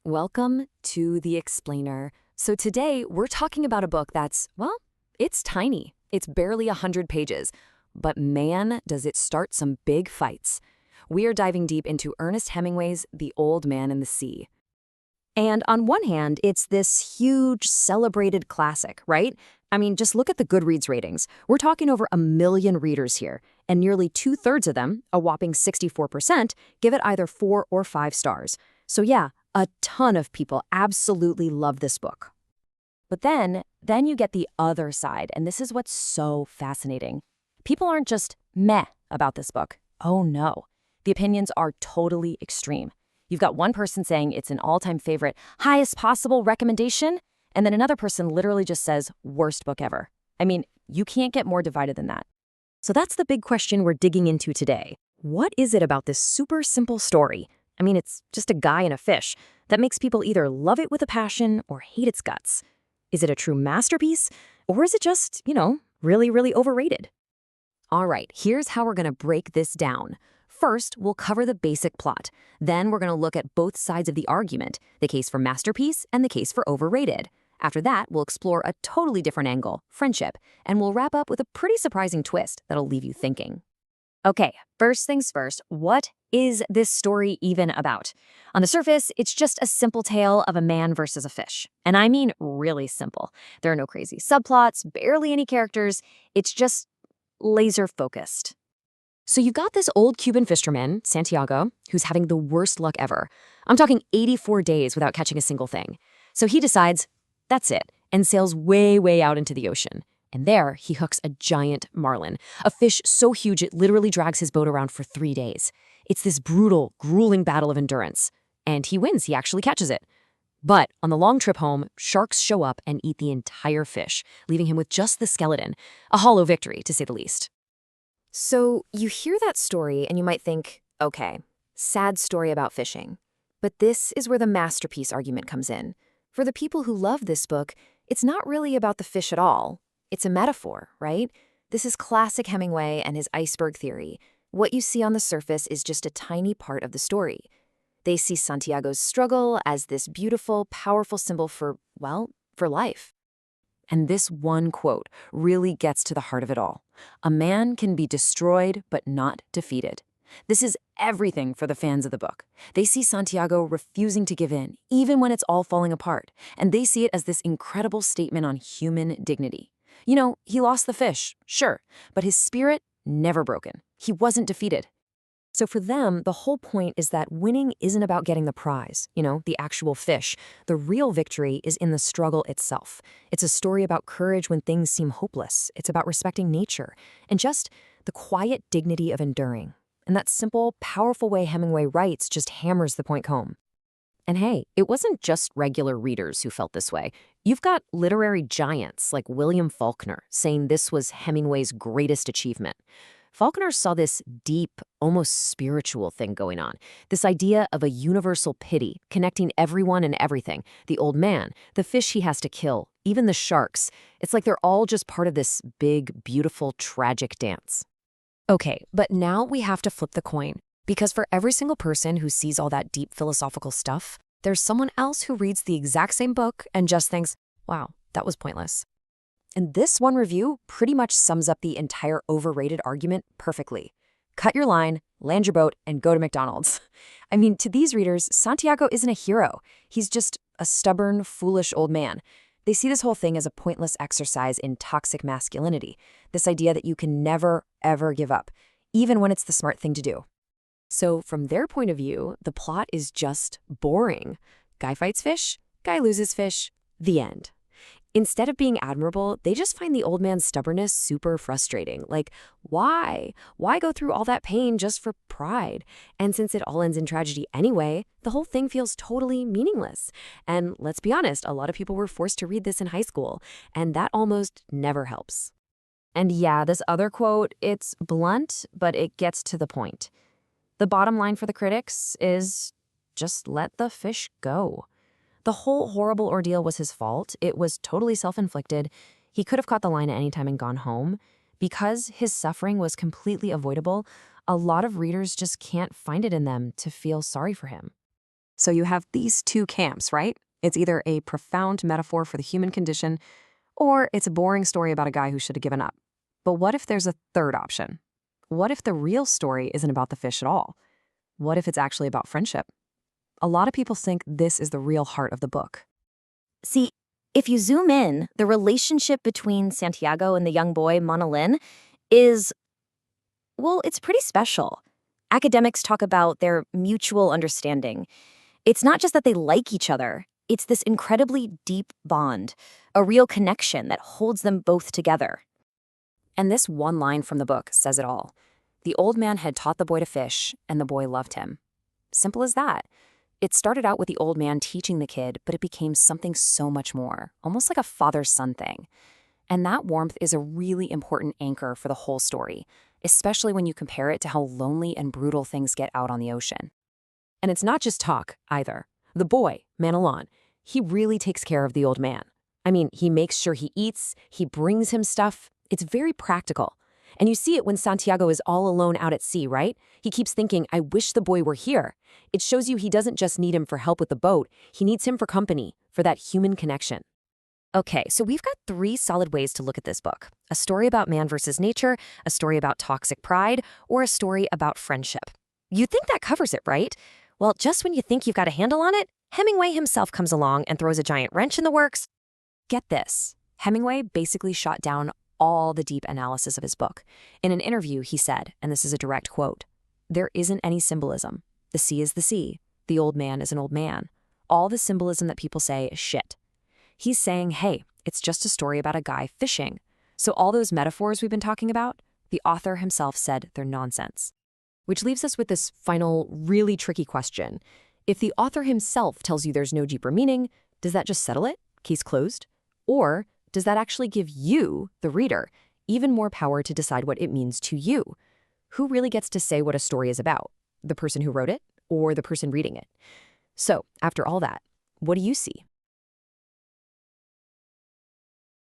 Welcome to The Explainer. So today we're talking about a book that's, well, it's tiny. It's barely 100 pages. But man, does it start some big fights. We are diving deep into Ernest Hemingway's The Old Man and the Sea. And on one hand, it's this huge, celebrated classic, right? I mean, just look at the Goodreads ratings. We're talking over 1 million readers here, and nearly 2/3 of them, a whopping 64%, give it either 4 or 5 stars. So yeah, a ton of people absolutely love this book. But then you get the other side, and this is what's so fascinating. People aren't just meh about this book. Oh no. The opinions are totally extreme. You've got one person saying it's an all-time favorite, highest possible recommendation, and then another person literally just says, worst book ever. I mean, you can't get more divided than that. So that's the big question we're digging into today. What is it about this super simple story? I mean, it's just a guy and a fish that makes people either love it with a passion or hate its guts. Is it a true masterpiece? Or is it just, really, really overrated? All right, here's how we're going to break this down. First, we'll cover the basic plot. Then we're going to look at both sides of the argument, the case for masterpiece and the case for overrated. After that, we'll explore a totally different angle, friendship, and we'll wrap up with a pretty surprising twist that'll leave you thinking. Okay, first things first, what is this story even about? On the surface, it's just a simple tale of a man versus a fish. And I mean really simple. There are no crazy subplots, barely any characters. It's just laser focused. So you've got this old Cuban fisherman, Santiago, who's having the worst luck ever. I'm talking 84 days without catching a single thing. So he decides, that's it, and sails way, way out into the ocean. And there, he hooks a giant marlin, a fish so huge it literally drags his boat around for 3 days. It's this brutal, grueling battle of endurance. And he wins, he actually catches it. But on the long trip home, sharks show up and eat the entire fish, leaving him with just the skeleton. A hollow victory, to say the least. So you hear that story and you might think, okay, sad story about fishing. But this is where the masterpiece argument comes in. For the people who love this book, it's not really about the fish at all. It's a metaphor, right? This is classic Hemingway and his iceberg theory. What you see on the surface is just a tiny part of the story. They see Santiago's struggle as this beautiful, powerful symbol for life. And this one quote really gets to the heart of it all. A man can be destroyed, but not defeated. This is everything for the fans of the book. They see Santiago refusing to give in, even when it's all falling apart. And they see it as this incredible statement on human dignity. He lost the fish, sure, but his spirit never broken. He wasn't defeated. So for them, the whole point is that winning isn't about getting the prize, the actual fish. The real victory is in the struggle itself. It's a story about courage when things seem hopeless. It's about respecting nature and just the quiet dignity of enduring. And that simple, powerful way Hemingway writes just hammers the point home. And hey, it wasn't just regular readers who felt this way. You've got literary giants like William Faulkner saying this was Hemingway's greatest achievement. Faulkner saw this deep, almost spiritual thing going on, this idea of a universal pity connecting everyone and everything, the old man, the fish he has to kill, even the sharks. It's like they're all just part of this big, beautiful, tragic dance. Okay, but now we have to flip the coin, because for every single person who sees all that deep philosophical stuff, there's someone else who reads the exact same book and just thinks, wow, that was pointless. And this one review pretty much sums up the entire overrated argument perfectly. Cut your line, land your boat, and go to McDonald's. I mean, to these readers, Santiago isn't a hero. He's just a stubborn, foolish old man. They see this whole thing as a pointless exercise in toxic masculinity, this idea that you can never, ever give up, even when it's the smart thing to do. So from their point of view, the plot is just boring. Guy fights fish, guy loses fish, the end. Instead of being admirable, they just find the old man's stubbornness super frustrating. Like, why? Why go through all that pain just for pride? And since it all ends in tragedy anyway, the whole thing feels totally meaningless. And let's be honest, a lot of people were forced to read this in high school, and that almost never helps. And yeah, this other quote, it's blunt, but it gets to the point. The bottom line for the critics is just let the fish go. The whole horrible ordeal was his fault. It was totally self-inflicted. He could have caught the line at any time and gone home. Because his suffering was completely avoidable, a lot of readers just can't find it in them to feel sorry for him. So you have these two camps, right? It's either a profound metaphor for the human condition, or it's a boring story about a guy who should have given up. But what if there's a third option? What if the real story isn't about the fish at all? What if it's actually about friendship? A lot of people think this is the real heart of the book. See, if you zoom in, the relationship between Santiago and the young boy, Manolin, is, well, it's pretty special. Academics talk about their mutual understanding. It's not just that they like each other, it's this incredibly deep bond, a real connection that holds them both together. And this one line from the book says it all. The old man had taught the boy to fish, and the boy loved him. Simple as that. It started out with the old man teaching the kid, but it became something so much more, almost like a father-son thing. And that warmth is a really important anchor for the whole story, especially when you compare it to how lonely and brutal things get out on the ocean. And it's not just talk, either. The boy, Manolin, he really takes care of the old man. I mean, he makes sure he eats, he brings him stuff. It's very practical. And you see it when Santiago is all alone out at sea, right? He keeps thinking, I wish the boy were here. It shows you he doesn't just need him for help with the boat, he needs him for company, for that human connection. Okay, so we've got 3 solid ways to look at this book. A story about man versus nature, a story about toxic pride, or a story about friendship. You'd think that covers it, right? Well, just when you think you've got a handle on it, Hemingway himself comes along and throws a giant wrench in the works. Get this. Hemingway basically shot down all the deep analysis of his book. In an interview, he said, and this is a direct quote, "There isn't any symbolism. The sea is the sea. The old man is an old man. All the symbolism that people say is shit." He's saying, hey, it's just a story about a guy fishing. So all those metaphors we've been talking about, the author himself said they're nonsense. Which leaves us with this final, really tricky question. If the author himself tells you there's no deeper meaning, does that just settle it? Case closed? Or does that actually give you, the reader, even more power to decide what it means to you? Who really gets to say what a story is about? The person who wrote it or the person reading it? So, after all that, what do you see?